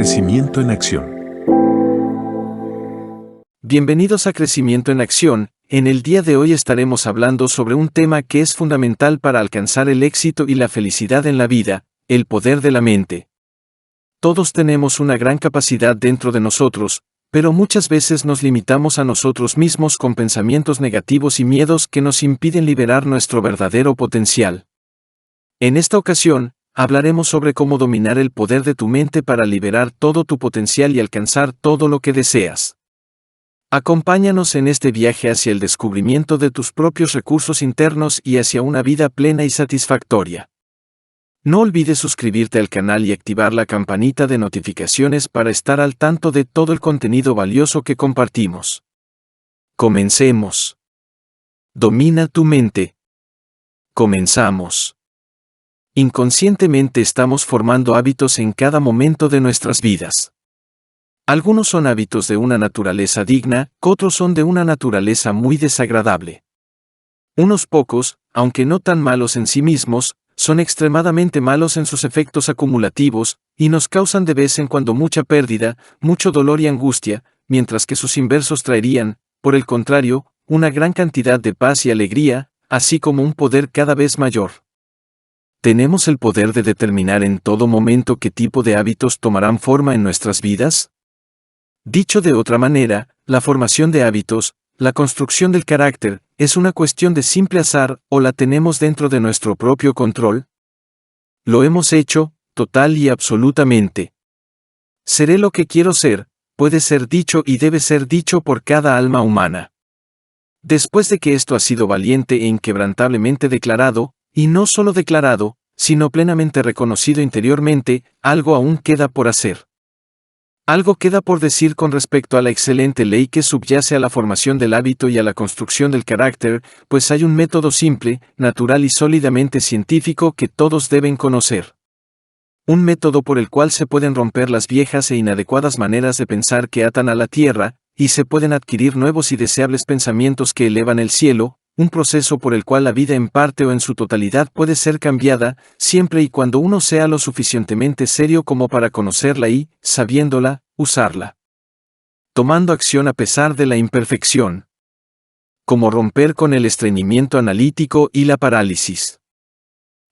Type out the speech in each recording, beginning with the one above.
Crecimiento en Acción. Bienvenidos a Crecimiento en Acción. En el día de hoy estaremos hablando sobre un tema que es fundamental para alcanzar el éxito y la felicidad en la vida, el poder de la mente. Todos tenemos una gran capacidad dentro de nosotros, pero muchas veces nos limitamos a nosotros mismos con pensamientos negativos y miedos que nos impiden liberar nuestro verdadero potencial. En esta ocasión, hablaremos sobre cómo dominar el poder de tu mente para liberar todo tu potencial y alcanzar todo lo que deseas. Acompáñanos en este viaje hacia el descubrimiento de tus propios recursos internos y hacia una vida plena y satisfactoria. No olvides suscribirte al canal y activar la campanita de notificaciones para estar al tanto de todo el contenido valioso que compartimos. Comencemos. Domina tu mente. Comenzamos. Inconscientemente estamos formando hábitos en cada momento de nuestras vidas. Algunos son hábitos de una naturaleza digna, otros son de una naturaleza muy desagradable. Unos pocos, aunque no tan malos en sí mismos, son extremadamente malos en sus efectos acumulativos, y nos causan de vez en cuando mucha pérdida, mucho dolor y angustia, mientras que sus inversos traerían, por el contrario, una gran cantidad de paz y alegría, así como un poder cada vez mayor. ¿Tenemos el poder de determinar en todo momento qué tipo de hábitos tomarán forma en nuestras vidas? Dicho de otra manera, la formación de hábitos, la construcción del carácter, ¿es una cuestión de simple azar o la tenemos dentro de nuestro propio control? Lo hemos hecho, total y absolutamente. Seré lo que quiero ser, puede ser dicho y debe ser dicho por cada alma humana. Después de que esto ha sido valiente e inquebrantablemente declarado, y no solo declarado, sino plenamente reconocido interiormente, algo aún queda por hacer. Algo queda por decir con respecto a la excelente ley que subyace a la formación del hábito y a la construcción del carácter, pues hay un método simple, natural y sólidamente científico que todos deben conocer. Un método por el cual se pueden romper las viejas e inadecuadas maneras de pensar que atan a la tierra, y se pueden adquirir nuevos y deseables pensamientos que elevan el cielo, un proceso por el cual la vida en parte o en su totalidad puede ser cambiada, siempre y cuando uno sea lo suficientemente serio como para conocerla y, sabiéndola, usarla. Tomando acción a pesar de la imperfección. Como romper con el estreñimiento analítico y la parálisis.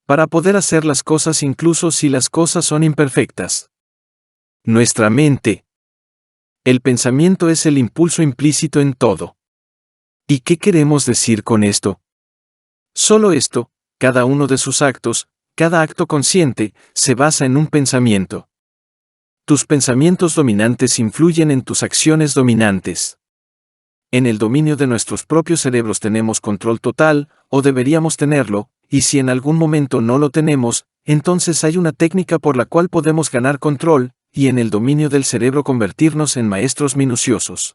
Para poder hacer las cosas incluso si las cosas son imperfectas. Nuestra mente. El pensamiento es el impulso implícito en todo. ¿Y qué queremos decir con esto? Solo esto, cada uno de sus actos, cada acto consciente, se basa en un pensamiento. Tus pensamientos dominantes influyen en tus acciones dominantes. En el dominio de nuestros propios cerebros tenemos control total, o deberíamos tenerlo, y si en algún momento no lo tenemos, entonces hay una técnica por la cual podemos ganar control, y en el dominio del cerebro convertirnos en maestros minuciosos.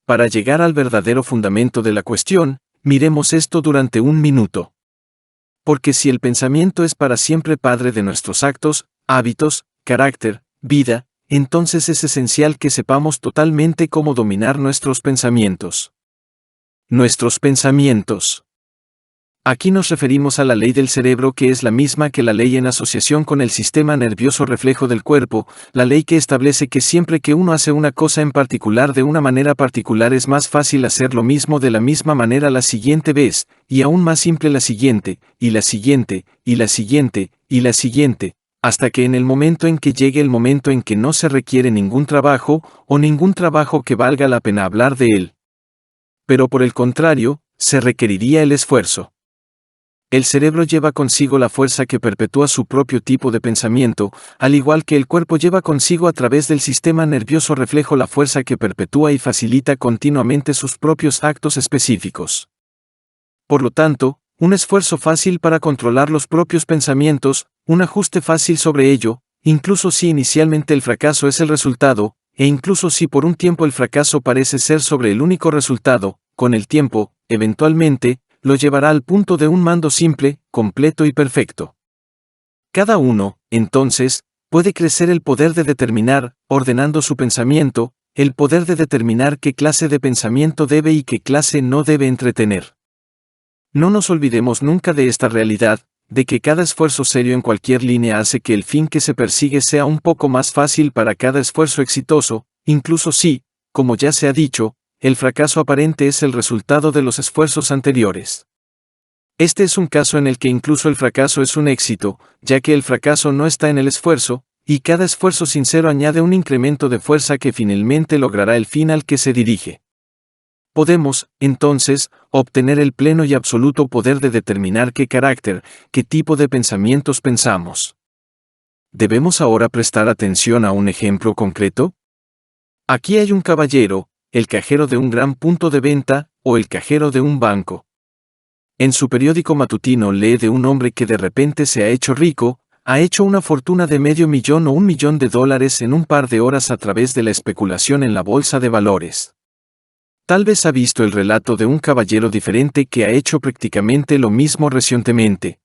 Para llegar al verdadero fundamento de la cuestión, miremos esto durante un minuto. Porque si el pensamiento es para siempre padre de nuestros actos, hábitos, carácter, vida, entonces es esencial que sepamos totalmente cómo dominar nuestros pensamientos. Nuestros pensamientos. Aquí nos referimos a la ley del cerebro, que es la misma que la ley en asociación con el sistema nervioso reflejo del cuerpo, la ley que establece que siempre que uno hace una cosa en particular de una manera particular es más fácil hacer lo mismo de la misma manera la siguiente vez, y aún más simple la siguiente, y la siguiente, y la siguiente, y la siguiente, hasta que en el momento en que llegue el momento en que no se requiere ningún trabajo, o ningún trabajo que valga la pena hablar de él. Pero por el contrario, se requeriría el esfuerzo. El cerebro lleva consigo la fuerza que perpetúa su propio tipo de pensamiento, al igual que el cuerpo lleva consigo a través del sistema nervioso reflejo la fuerza que perpetúa y facilita continuamente sus propios actos específicos. Por lo tanto, un esfuerzo fácil para controlar los propios pensamientos, un ajuste fácil sobre ello, incluso si inicialmente el fracaso es el resultado, e incluso si por un tiempo el fracaso parece ser sobre el único resultado, con el tiempo, eventualmente, lo llevará al punto de un mando simple, completo y perfecto. Cada uno, entonces, puede crecer el poder de determinar, ordenando su pensamiento, el poder de determinar qué clase de pensamiento debe y qué clase no debe entretener. No nos olvidemos nunca de esta realidad, de que cada esfuerzo serio en cualquier línea hace que el fin que se persigue sea un poco más fácil para cada esfuerzo exitoso, incluso si, como ya se ha dicho, el fracaso aparente es el resultado de los esfuerzos anteriores. Este es un caso en el que incluso el fracaso es un éxito, ya que el fracaso no está en el esfuerzo, y cada esfuerzo sincero añade un incremento de fuerza que finalmente logrará el fin al que se dirige. Podemos, entonces, obtener el pleno y absoluto poder de determinar qué carácter, qué tipo de pensamientos pensamos. ¿Debemos ahora prestar atención a un ejemplo concreto? Aquí hay un caballero, el cajero de un gran punto de venta, o el cajero de un banco. En su periódico matutino lee de un hombre que de repente se ha hecho rico, ha hecho una fortuna de $500,000 o $1,000,000 en un par de horas a través de la especulación en la bolsa de valores. Tal vez ha visto el relato de un caballero diferente que ha hecho prácticamente lo mismo recientemente.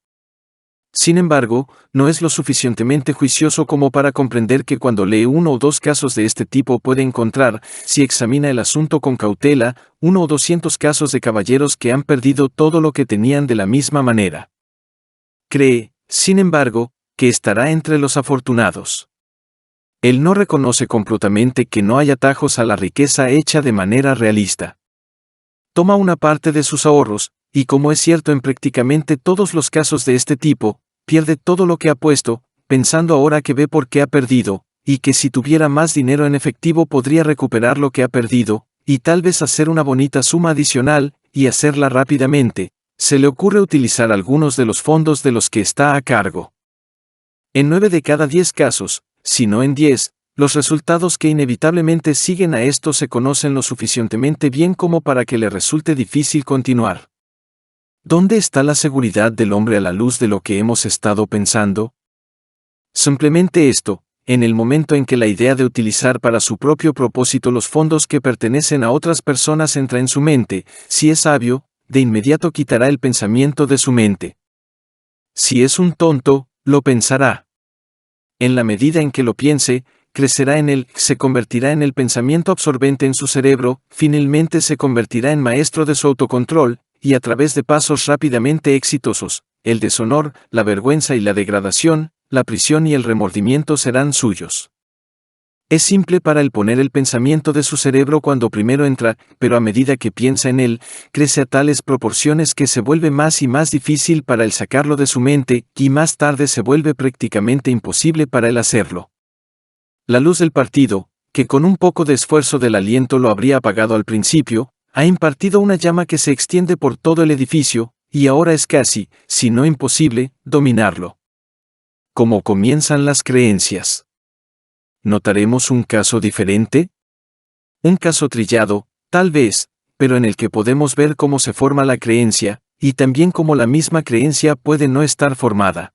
Sin embargo, no es lo suficientemente juicioso como para comprender que cuando lee uno o dos casos de este tipo puede encontrar, si examina el asunto con cautela, 1 o 200 casos de caballeros que han perdido todo lo que tenían de la misma manera. Cree, sin embargo, que estará entre los afortunados. Él no reconoce completamente que no hay atajos a la riqueza hecha de manera realista. Toma una parte de sus ahorros, y como es cierto en prácticamente todos los casos de este tipo, pierde todo lo que ha puesto, pensando ahora que ve por qué ha perdido, y que si tuviera más dinero en efectivo podría recuperar lo que ha perdido, y tal vez hacer una bonita suma adicional, y hacerla rápidamente. Se le ocurre utilizar algunos de los fondos de los que está a cargo. En 9 de cada 10 casos, si no en 10, los resultados que inevitablemente siguen a esto se conocen lo suficientemente bien como para que le resulte difícil continuar. ¿Dónde está la seguridad del hombre a la luz de lo que hemos estado pensando? Simplemente esto, en el momento en que la idea de utilizar para su propio propósito los fondos que pertenecen a otras personas entra en su mente, si es sabio, de inmediato quitará el pensamiento de su mente. Si es un tonto, lo pensará. En la medida en que lo piense, crecerá en él, se convertirá en el pensamiento absorbente en su cerebro, finalmente se convertirá en maestro de su autocontrol, y a través de pasos rápidamente exitosos, el deshonor, la vergüenza y la degradación, la prisión y el remordimiento serán suyos. Es simple para él poner el pensamiento de su cerebro cuando primero entra, pero a medida que piensa en él, crece a tales proporciones que se vuelve más y más difícil para él sacarlo de su mente, y más tarde se vuelve prácticamente imposible para él hacerlo. La luz del partido, que con un poco de esfuerzo del aliento lo habría apagado al principio, ha impartido una llama que se extiende por todo el edificio, y ahora es casi, si no imposible, dominarlo. ¿Cómo comienzan las creencias? ¿Notaremos un caso diferente? Un caso trillado, tal vez, pero en el que podemos ver cómo se forma la creencia, y también cómo la misma creencia puede no estar formada.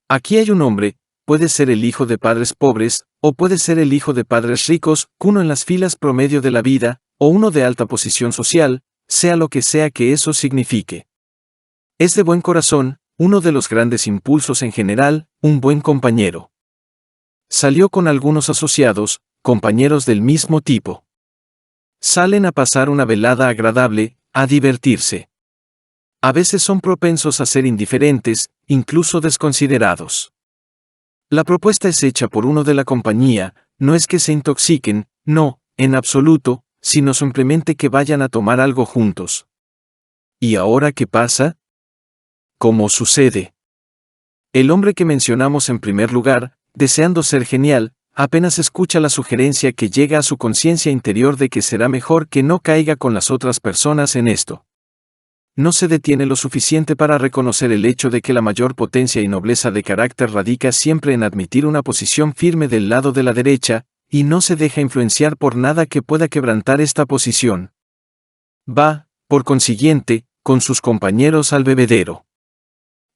Aquí hay un hombre, puede ser el hijo de padres pobres, o puede ser el hijo de padres ricos, uno en las filas promedio de la vida, o uno de alta posición social, sea lo que sea que eso signifique. Es de buen corazón, uno de los grandes impulsos en general, un buen compañero. Salió con algunos asociados, compañeros del mismo tipo. Salen a pasar una velada agradable, a divertirse. A veces son propensos a ser indiferentes, incluso desconsiderados. La propuesta es hecha por uno de la compañía, no es que se intoxiquen, no, en absoluto, sino simplemente que vayan a tomar algo juntos. ¿Y ahora qué pasa? ¿Cómo sucede? El hombre que mencionamos en primer lugar, deseando ser genial, apenas escucha la sugerencia que llega a su conciencia interior de que será mejor que no caiga con las otras personas en esto. No se detiene lo suficiente para reconocer el hecho de que la mayor potencia y nobleza de carácter radica siempre en admitir una posición firme del lado de la derecha, y no se deja influenciar por nada que pueda quebrantar esta posición. Va, por consiguiente, con sus compañeros al bebedero.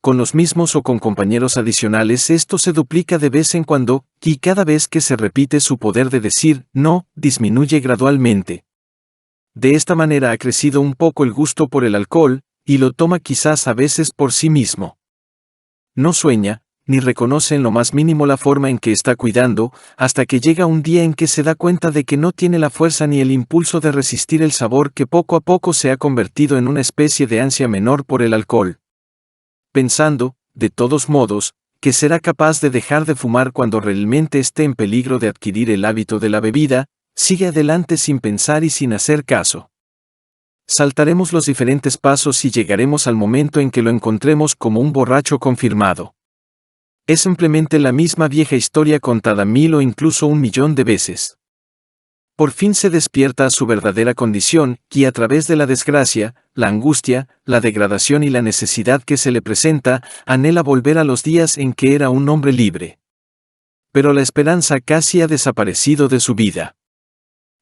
Con los mismos o con compañeros adicionales esto se duplica de vez en cuando, y cada vez que se repite su poder de decir no, disminuye gradualmente. De esta manera ha crecido un poco el gusto por el alcohol, y lo toma quizás a veces por sí mismo. No sueña, ni reconoce en lo más mínimo la forma en que está cuidando, hasta que llega un día en que se da cuenta de que no tiene la fuerza ni el impulso de resistir el sabor que poco a poco se ha convertido en una especie de ansia menor por el alcohol. pensando, de todos modos, que será capaz de dejar de fumar cuando realmente esté en peligro de adquirir el hábito de la bebida, sigue adelante sin pensar y sin hacer caso. Saltaremos los diferentes pasos y llegaremos al momento en que lo encontremos como un borracho confirmado. Es simplemente la misma vieja historia contada 1000 o incluso 1.000.000 de veces. Por fin se despierta a su verdadera condición, y a través de la desgracia, la angustia, la degradación y la necesidad que se le presenta, anhela volver a los días en que era un hombre libre. Pero la esperanza casi ha desaparecido de su vida.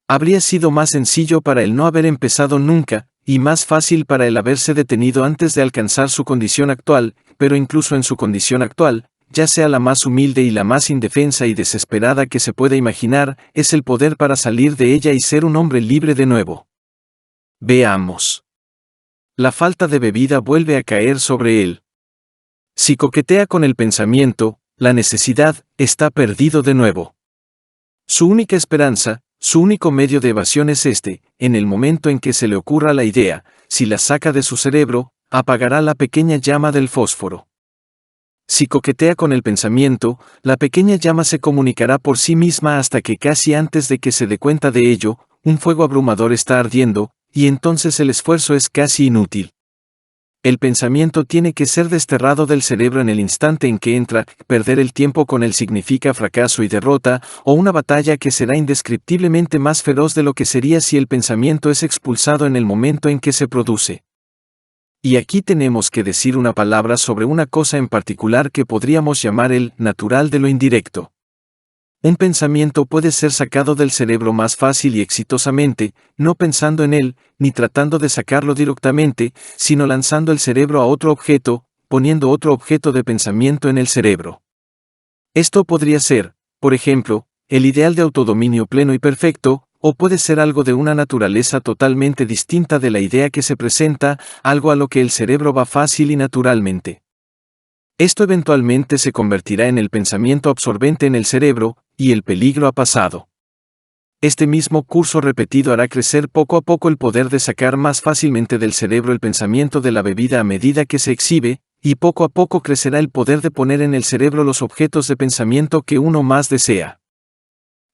Habría sido más sencillo para él no haber empezado nunca, y más fácil para él haberse detenido antes de alcanzar su condición actual, pero incluso en su condición actual, ya sea la más humilde y la más indefensa y desesperada que se pueda imaginar, es el poder para salir de ella y ser un hombre libre de nuevo. Veamos. La falta de bebida vuelve a caer sobre él. Si coquetea con el pensamiento, la necesidad, está perdido de nuevo. Su única esperanza, su único medio de evasión es en el momento en que se le ocurra la idea, si la saca de su cerebro, apagará la pequeña llama del fósforo. Si coquetea con el pensamiento, la pequeña llama se comunicará por sí misma hasta que casi antes de que se dé cuenta de ello, un fuego abrumador está ardiendo, y entonces el esfuerzo es casi inútil. El pensamiento tiene que ser desterrado del cerebro en el instante en que entra, perder el tiempo con él significa fracaso y derrota, o una batalla que será indescriptiblemente más feroz de lo que sería si el pensamiento es expulsado en el momento en que se produce. Y aquí tenemos que decir una palabra sobre una cosa en particular que podríamos llamar el natural de lo indirecto. Un pensamiento puede ser sacado del cerebro más fácil y exitosamente, no pensando en él, ni tratando de sacarlo directamente, sino lanzando el cerebro a otro objeto, poniendo otro objeto de pensamiento en el cerebro. Esto podría ser, por ejemplo, el ideal de autodominio pleno y perfecto, o puede ser algo de una naturaleza totalmente distinta de la idea que se presenta, algo a lo que el cerebro va fácil y naturalmente. Esto eventualmente se convertirá en el pensamiento absorbente en el cerebro, y el peligro ha pasado. Este mismo curso repetido hará crecer poco a poco el poder de sacar más fácilmente del cerebro el pensamiento de la bebida a medida que se exhibe, y poco a poco crecerá el poder de poner en el cerebro los objetos de pensamiento que uno más desea.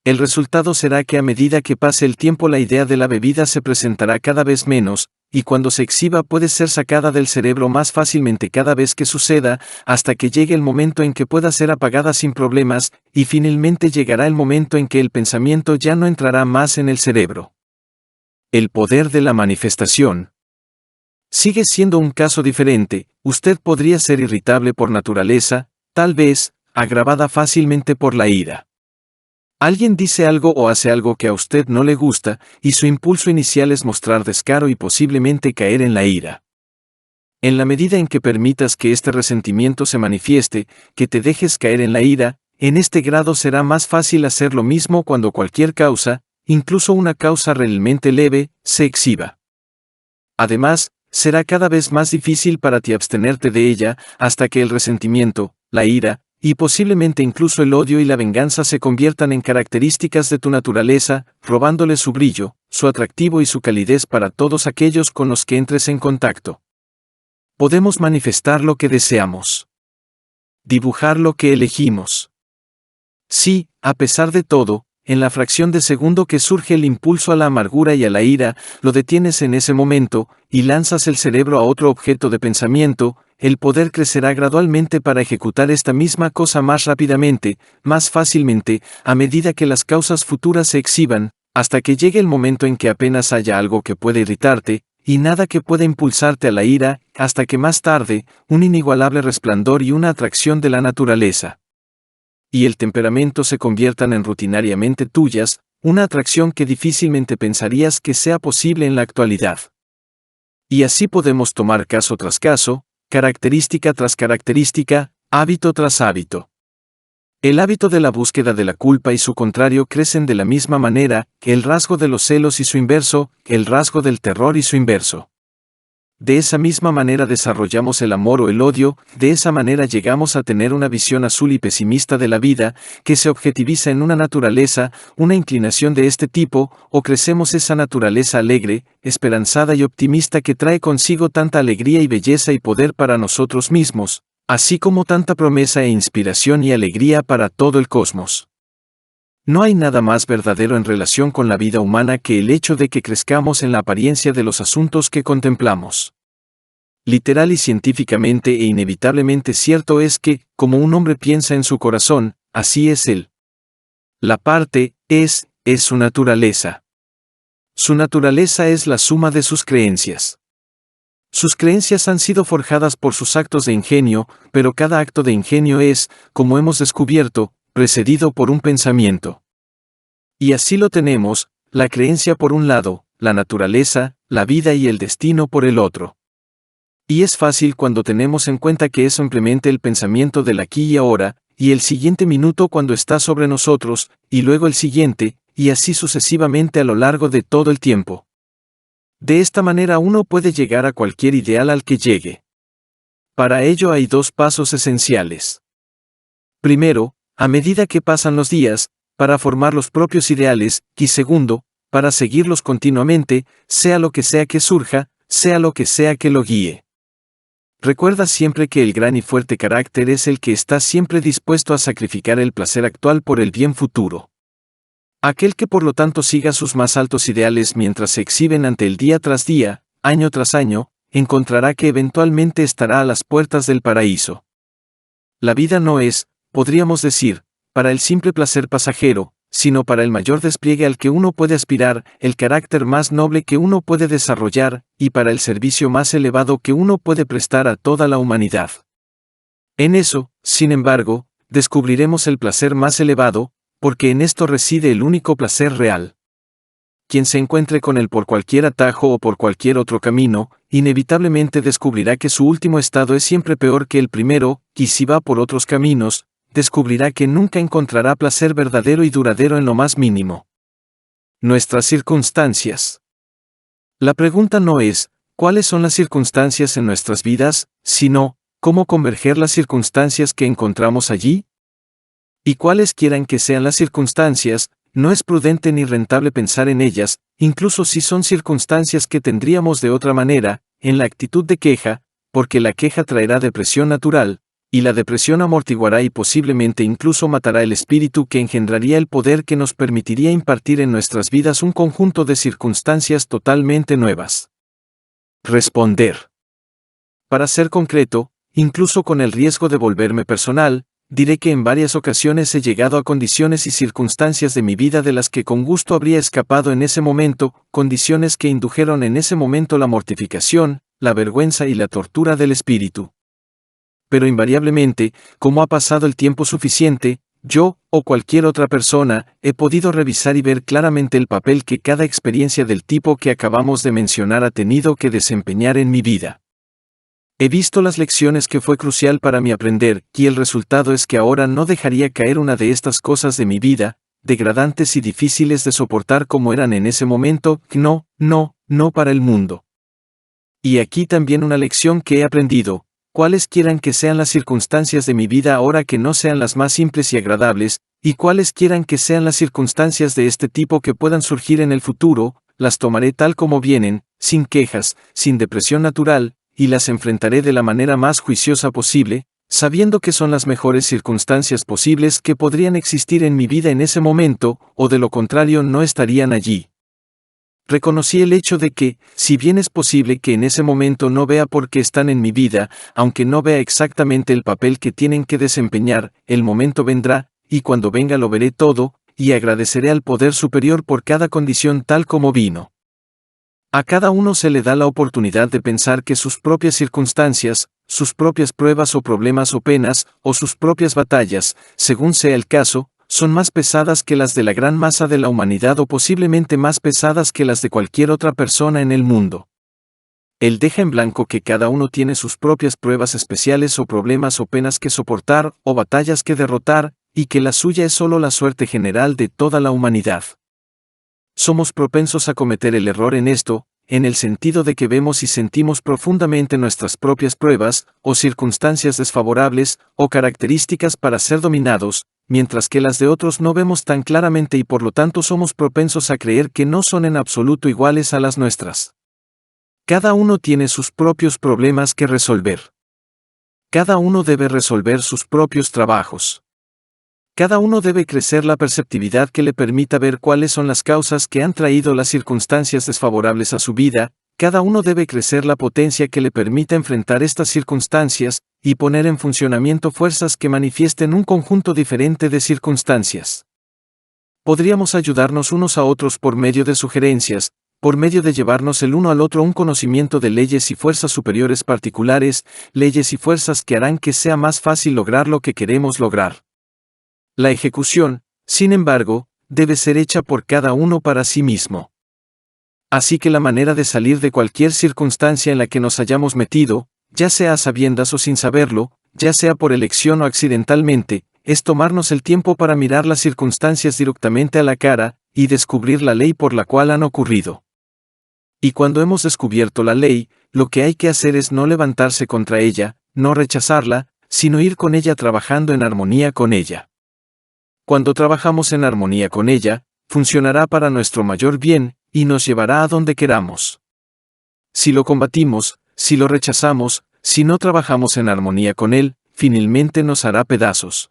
El resultado será que a medida que pase el tiempo la idea de la bebida se presentará cada vez menos, y cuando se exhiba puede ser sacada del cerebro más fácilmente cada vez que suceda, hasta que llegue el momento en que pueda ser apagada sin problemas, y finalmente llegará el momento en que el pensamiento ya no entrará más en el cerebro. El poder de la manifestación. Sigue siendo un caso diferente, usted podría ser irritable por naturaleza, tal vez, agravada fácilmente por la ira. Alguien dice algo o hace algo que a usted no le gusta, y su impulso inicial es mostrar descaro y posiblemente caer en la ira. En la medida en que permitas que este resentimiento se manifieste, que te dejes caer en la ira, en este grado será más fácil hacer lo mismo cuando cualquier causa, incluso una causa realmente leve, se exhiba. Además, será cada vez más difícil para ti abstenerte de ella, hasta que el resentimiento, la ira, y posiblemente incluso el odio y la venganza se conviertan en características de tu naturaleza, robándole su brillo, su atractivo y su calidez para todos aquellos con los que entres en contacto. Podemos manifestar lo que deseamos. Dibujar lo que elegimos. Sí, a pesar de todo, en la fracción de segundo que surge el impulso a la amargura y a la ira, lo detienes en ese momento, y lanzas el cerebro a otro objeto de pensamiento, el poder crecerá gradualmente para ejecutar esta misma cosa más rápidamente, más fácilmente, a medida que las causas futuras se exhiban, hasta que llegue el momento en que apenas haya algo que pueda irritarte, y nada que pueda impulsarte a la ira, hasta que más tarde, un inigualable resplandor y una atracción de la naturaleza y el temperamento se conviertan en rutinariamente tuyas, una atracción que difícilmente pensarías que sea posible en la actualidad. Y así podemos tomar caso tras caso, característica tras característica, hábito tras hábito. El hábito de la búsqueda de la culpa y su contrario crecen de la misma manera que el rasgo de los celos y su inverso, el rasgo del terror y su inverso. de esa misma manera desarrollamos el amor o el odio, de esa manera llegamos a tener una visión azul y pesimista de la vida, que se objetiviza en una naturaleza, una inclinación de este tipo, o crecemos esa naturaleza alegre, esperanzada y optimista que trae consigo tanta alegría y belleza y poder para nosotros mismos, así como tanta promesa e inspiración y alegría para todo el cosmos. No hay nada más verdadero en relación con la vida humana que el hecho de que crezcamos en la apariencia de los asuntos que contemplamos. Literal y científicamente e inevitablemente cierto es que, como un hombre piensa en su corazón, así es él. La parte es su naturaleza. Su naturaleza es la suma de sus creencias. Sus creencias han sido forjadas por sus actos de ingenio, pero cada acto de ingenio es, como hemos descubierto, precedido por un pensamiento. Y así lo tenemos, la creencia por un lado, la naturaleza, la vida y el destino por el otro. Y es fácil cuando tenemos en cuenta que es simplemente el pensamiento del aquí y ahora, y el siguiente minuto cuando está sobre nosotros, y luego el siguiente, y así sucesivamente a lo largo de todo el tiempo. De esta manera uno puede llegar a cualquier ideal al que llegue. Para ello hay dos pasos esenciales. Primero, a medida que pasan los días, para formar los propios ideales, y segundo, para seguirlos continuamente, sea lo que sea que surja, sea lo que sea que lo guíe. Recuerda siempre que el gran y fuerte carácter es el que está siempre dispuesto a sacrificar el placer actual por el bien futuro. Aquel que por lo tanto siga sus más altos ideales mientras se exhiben ante él día tras día, año tras año, encontrará que eventualmente estará a las puertas del paraíso. La vida no es, podríamos decir, para el simple placer pasajero, sino para el mayor despliegue al que uno puede aspirar, el carácter más noble que uno puede desarrollar, y para el servicio más elevado que uno puede prestar a toda la humanidad. En eso, sin embargo, descubriremos el placer más elevado, porque en esto reside el único placer real. Quien se encuentre con él por cualquier atajo o por cualquier otro camino, inevitablemente descubrirá que su último estado es siempre peor que el primero, y si va por otros caminos, descubrirá que nunca encontrará placer verdadero y duradero en lo más mínimo. Nuestras circunstancias. La pregunta no es, ¿cuáles son las circunstancias en nuestras vidas?, sino, ¿cómo converger las circunstancias que encontramos allí? Y cuales quieran que sean las circunstancias, no es prudente ni rentable pensar en ellas, incluso si son circunstancias que tendríamos de otra manera, en la actitud de queja, porque la queja traerá depresión natural, y la depresión amortiguará y posiblemente incluso matará el espíritu que engendraría el poder que nos permitiría impartir en nuestras vidas un conjunto de circunstancias totalmente nuevas. Responder. Para ser concreto, incluso con el riesgo de volverme personal, diré que en varias ocasiones he llegado a condiciones y circunstancias de mi vida de las que con gusto habría escapado en ese momento, condiciones que indujeron en ese momento la mortificación, la vergüenza y la tortura del espíritu. Pero invariablemente, como ha pasado el tiempo suficiente, yo, o cualquier otra persona, he podido revisar y ver claramente el papel que cada experiencia del tipo que acabamos de mencionar ha tenido que desempeñar en mi vida. He visto las lecciones que fue crucial para mi aprender, y el resultado es que ahora no dejaría caer una de estas cosas de mi vida, degradantes y difíciles de soportar como eran en ese momento, no para el mundo. Y aquí también una lección que he aprendido, cuáles quieran que sean las circunstancias de mi vida ahora que no sean las más simples y agradables, y cuáles quieran que sean las circunstancias de este tipo que puedan surgir en el futuro, las tomaré tal como vienen, sin quejas, sin depresión natural, y las enfrentaré de la manera más juiciosa posible, sabiendo que son las mejores circunstancias posibles que podrían existir en mi vida en ese momento, o de lo contrario no estarían allí. Reconocí el hecho de que, si bien es posible que en ese momento no vea por qué están en mi vida, aunque no vea exactamente el papel que tienen que desempeñar, el momento vendrá, y cuando venga lo veré todo, y agradeceré al poder superior por cada condición tal como vino. A cada uno se le da la oportunidad de pensar que sus propias circunstancias, sus propias pruebas o problemas o penas, o sus propias batallas, según sea el caso, son más pesadas que las de la gran masa de la humanidad o posiblemente más pesadas que las de cualquier otra persona en el mundo. Él deja en blanco que cada uno tiene sus propias pruebas especiales o problemas o penas que soportar, o batallas que derrotar, y que la suya es solo la suerte general de toda la humanidad. Somos propensos a cometer el error en esto, en el sentido de que vemos y sentimos profundamente nuestras propias pruebas, o circunstancias desfavorables, o características para ser dominados, mientras que las de otros no vemos tan claramente y por lo tanto somos propensos a creer que no son en absoluto iguales a las nuestras. Cada uno tiene sus propios problemas que resolver. Cada uno debe resolver sus propios trabajos. Cada uno debe crecer la perceptividad que le permita ver cuáles son las causas que han traído las circunstancias desfavorables a su vida, cada uno debe crecer la potencia que le permita enfrentar estas circunstancias, y poner en funcionamiento fuerzas que manifiesten un conjunto diferente de circunstancias. Podríamos ayudarnos unos a otros por medio de sugerencias, por medio de llevarnos el uno al otro un conocimiento de leyes y fuerzas superiores particulares, leyes y fuerzas que harán que sea más fácil lograr lo que queremos lograr. La ejecución, sin embargo, debe ser hecha por cada uno para sí mismo. Así que la manera de salir de cualquier circunstancia en la que nos hayamos metido, ya sea a sabiendas o sin saberlo, ya sea por elección o accidentalmente, es tomarnos el tiempo para mirar las circunstancias directamente a la cara, y descubrir la ley por la cual han ocurrido. Y cuando hemos descubierto la ley, lo que hay que hacer es no levantarse contra ella, no rechazarla, sino ir con ella trabajando en armonía con ella. Cuando trabajamos en armonía con ella, funcionará para nuestro mayor bien, y nos llevará a donde queramos. Si lo combatimos, si lo rechazamos, si no trabajamos en armonía con él, finalmente nos hará pedazos.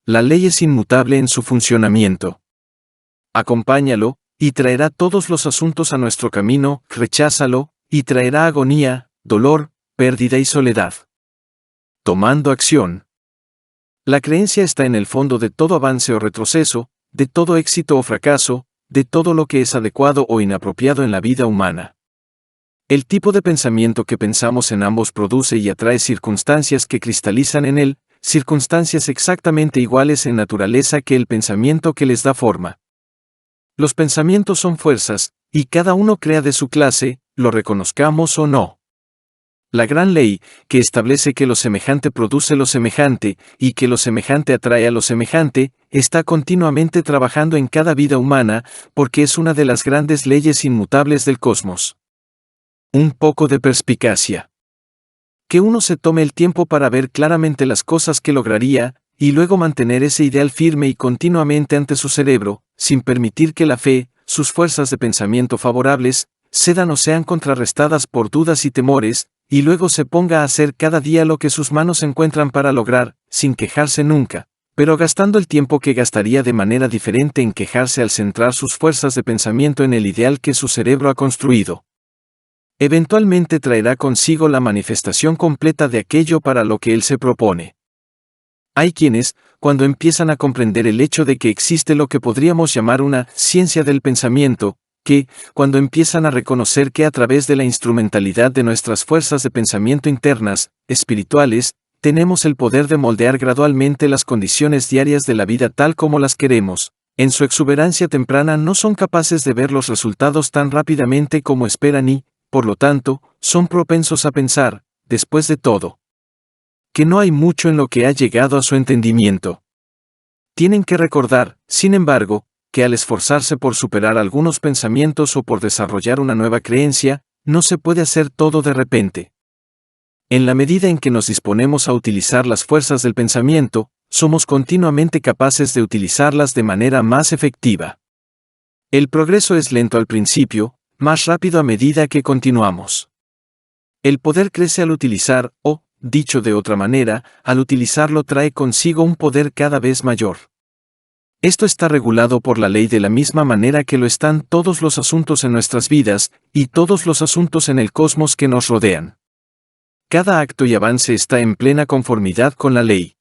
La ley es inmutable en su funcionamiento. Acompáñalo, y traerá todos los asuntos a nuestro camino, recházalo, y traerá agonía, dolor, pérdida y soledad. Tomando acción. La creencia está en el fondo de todo avance o retroceso, de todo éxito o fracaso, de todo lo que es adecuado o inapropiado en la vida humana. El tipo de pensamiento que pensamos en ambos produce y atrae circunstancias que cristalizan en él, circunstancias exactamente iguales en naturaleza que el pensamiento que les da forma. Los pensamientos son fuerzas, y cada uno crea de su clase, lo reconozcamos o no. La gran ley, que establece que lo semejante produce lo semejante, y que lo semejante atrae a lo semejante, está continuamente trabajando en cada vida humana, porque es una de las grandes leyes inmutables del cosmos. Un poco de perspicacia. Que uno se tome el tiempo para ver claramente las cosas que lograría, y luego mantener ese ideal firme y continuamente ante su cerebro, sin permitir que la fe, sus fuerzas de pensamiento favorables, cedan o sean contrarrestadas por dudas y temores, y luego se ponga a hacer cada día lo que sus manos encuentran para lograr, sin quejarse nunca, pero gastando el tiempo que gastaría de manera diferente en quejarse al centrar sus fuerzas de pensamiento en el ideal que su cerebro ha construido. Eventualmente traerá consigo la manifestación completa de aquello para lo que él se propone. Hay quienes, cuando empiezan a comprender el hecho de que existe lo que podríamos llamar una ciencia del pensamiento, que, cuando empiezan a reconocer que a través de la instrumentalidad de nuestras fuerzas de pensamiento internas, espirituales, tenemos el poder de moldear gradualmente las condiciones diarias de la vida tal como las queremos, en su exuberancia temprana no son capaces de ver los resultados tan rápidamente como esperan y, por lo tanto, son propensos a pensar, después de todo, que no hay mucho en lo que ha llegado a su entendimiento. Tienen que recordar, sin embargo, que al esforzarse por superar algunos pensamientos o por desarrollar una nueva creencia, no se puede hacer todo de repente. En la medida en que nos disponemos a utilizar las fuerzas del pensamiento, somos continuamente capaces de utilizarlas de manera más efectiva. El progreso es lento al principio, más rápido a medida que continuamos. El poder crece al utilizar, o, dicho de otra manera, al utilizarlo trae consigo un poder cada vez mayor. Esto está regulado por la ley de la misma manera que lo están todos los asuntos en nuestras vidas, y todos los asuntos en el cosmos que nos rodean. Cada acto y avance está en plena conformidad con la ley.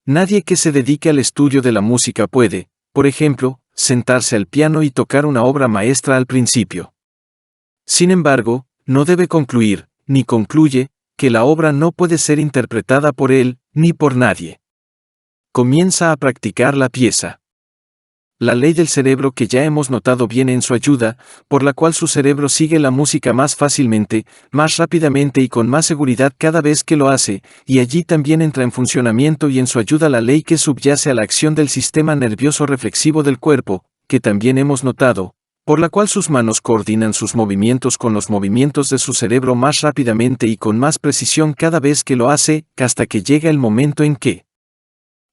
Nadie que se dedique al estudio de la música puede, por ejemplo, sentarse al piano y tocar una obra maestra al principio. Sin embargo, no debe concluir, ni concluye, que la obra no puede ser interpretada por él, ni por nadie. Comienza a practicar la pieza. La ley del cerebro que ya hemos notado viene en su ayuda, por la cual su cerebro sigue la música más fácilmente, más rápidamente y con más seguridad cada vez que lo hace, y allí también entra en funcionamiento y en su ayuda la ley que subyace a la acción del sistema nervioso reflexivo del cuerpo, que también hemos notado, por la cual sus manos coordinan sus movimientos con los movimientos de su cerebro más rápidamente y con más precisión cada vez que lo hace, hasta que llega el momento en que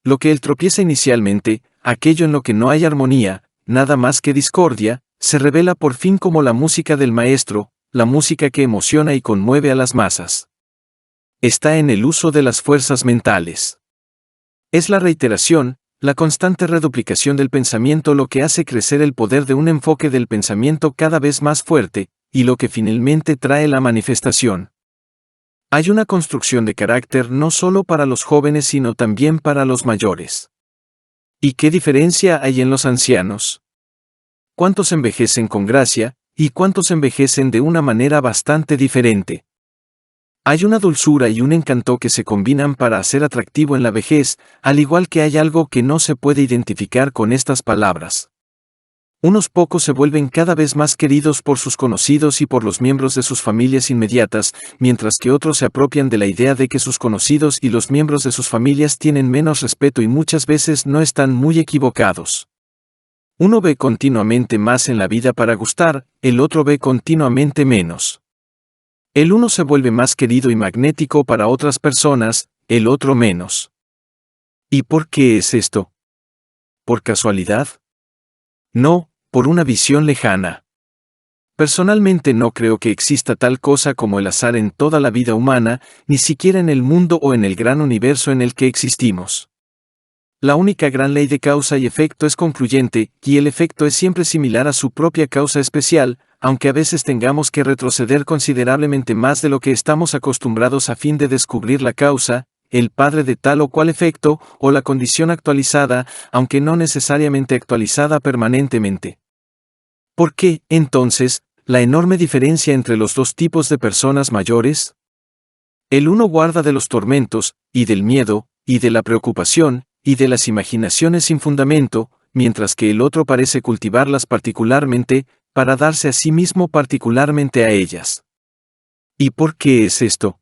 lo que él tropieza inicialmente, aquello en lo que no hay armonía, nada más que discordia, se revela por fin como la música del maestro, la música que emociona y conmueve a las masas. Está en el uso de las fuerzas mentales. Es la reiteración, la constante reduplicación del pensamiento lo que hace crecer el poder de un enfoque del pensamiento cada vez más fuerte, y lo que finalmente trae la manifestación. Hay una construcción de carácter no solo para los jóvenes sino también para los mayores. ¿Y qué diferencia hay en los ancianos? ¿Cuántos envejecen con gracia, y cuántos envejecen de una manera bastante diferente? Hay una dulzura y un encanto que se combinan para hacer atractivo en la vejez, al igual que hay algo que no se puede identificar con estas palabras. Unos pocos se vuelven cada vez más queridos por sus conocidos y por los miembros de sus familias inmediatas, mientras que otros se apropian de la idea de que sus conocidos y los miembros de sus familias tienen menos respeto y muchas veces no están muy equivocados. Uno ve continuamente más en la vida para gustar, el otro ve continuamente menos. El uno se vuelve más querido y magnético para otras personas, el otro menos. ¿Y por qué es esto? ¿Por casualidad? No, por una visión lejana. Personalmente no creo que exista tal cosa como el azar en toda la vida humana, ni siquiera en el mundo o en el gran universo en el que existimos. La única gran ley de causa y efecto es concluyente, y el efecto es siempre similar a su propia causa especial, aunque a veces tengamos que retroceder considerablemente más de lo que estamos acostumbrados a fin de descubrir la causa, el padre de tal o cual efecto, o la condición actualizada, aunque no necesariamente actualizada permanentemente. ¿Por qué, entonces, la enorme diferencia entre los dos tipos de personas mayores? El uno guarda de los tormentos, y del miedo, y de la preocupación, y de las imaginaciones sin fundamento, mientras que el otro parece cultivarlas particularmente, para darse a sí mismo particularmente a ellas. ¿Y por qué es esto?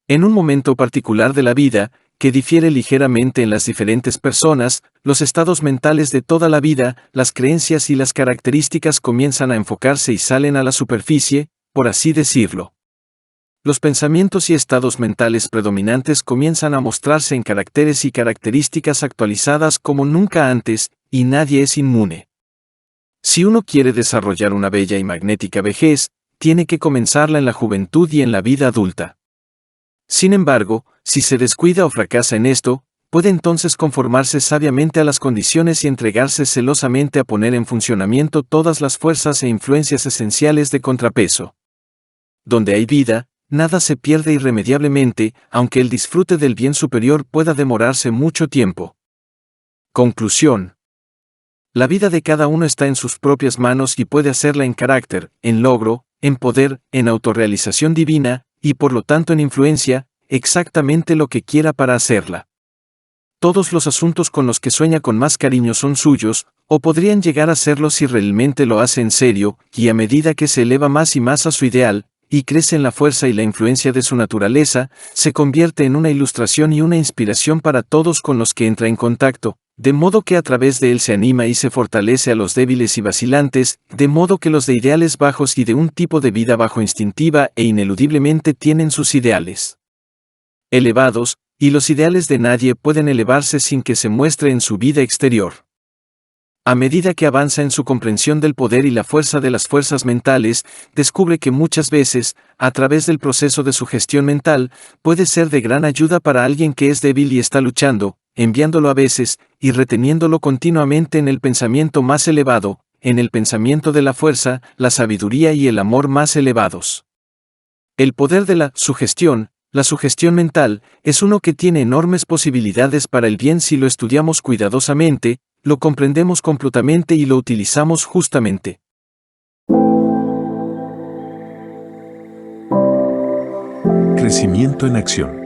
En un momento particular de la vida, que difiere ligeramente en las diferentes personas, los estados mentales de toda la vida, las creencias y las características comienzan a enfocarse y salen a la superficie, por así decirlo. Los pensamientos y estados mentales predominantes comienzan a mostrarse en caracteres y características actualizadas como nunca antes, y nadie es inmune. Si uno quiere desarrollar una bella y magnética vejez, tiene que comenzarla en la juventud y en la vida adulta. Sin embargo, si se descuida o fracasa en esto, puede entonces conformarse sabiamente a las condiciones y entregarse celosamente a poner en funcionamiento todas las fuerzas e influencias esenciales de contrapeso. Donde hay vida, nada se pierde irremediablemente, aunque el disfrute del bien superior pueda demorarse mucho tiempo. Conclusión. La vida de cada uno está en sus propias manos y puede hacerla en carácter, en logro, en poder, en autorrealización divina, y por lo tanto en influencia, exactamente lo que quiera para hacerla. Todos los asuntos con los que sueña con más cariño son suyos, o podrían llegar a serlo si realmente lo hace en serio, y a medida que se eleva más y más a su ideal, y crece en la fuerza y la influencia de su naturaleza, se convierte en una ilustración y una inspiración para todos con los que entra en contacto, de modo que a través de él se anima y se fortalece a los débiles y vacilantes, de modo que los de ideales bajos y de un tipo de vida bajo instintiva e ineludiblemente tienen sus ideales elevados, y los ideales de nadie pueden elevarse sin que se muestre en su vida exterior. A medida que avanza en su comprensión del poder y la fuerza de las fuerzas mentales, descubre que muchas veces, a través del proceso de sugestión mental, puede ser de gran ayuda para alguien que es débil y está luchando, enviándolo a veces, y reteniéndolo continuamente en el pensamiento más elevado, en el pensamiento de la fuerza, la sabiduría y el amor más elevados. El poder de la sugestión mental, es uno que tiene enormes posibilidades para el bien si lo estudiamos cuidadosamente, lo comprendemos completamente y lo utilizamos justamente. Crecimiento en acción.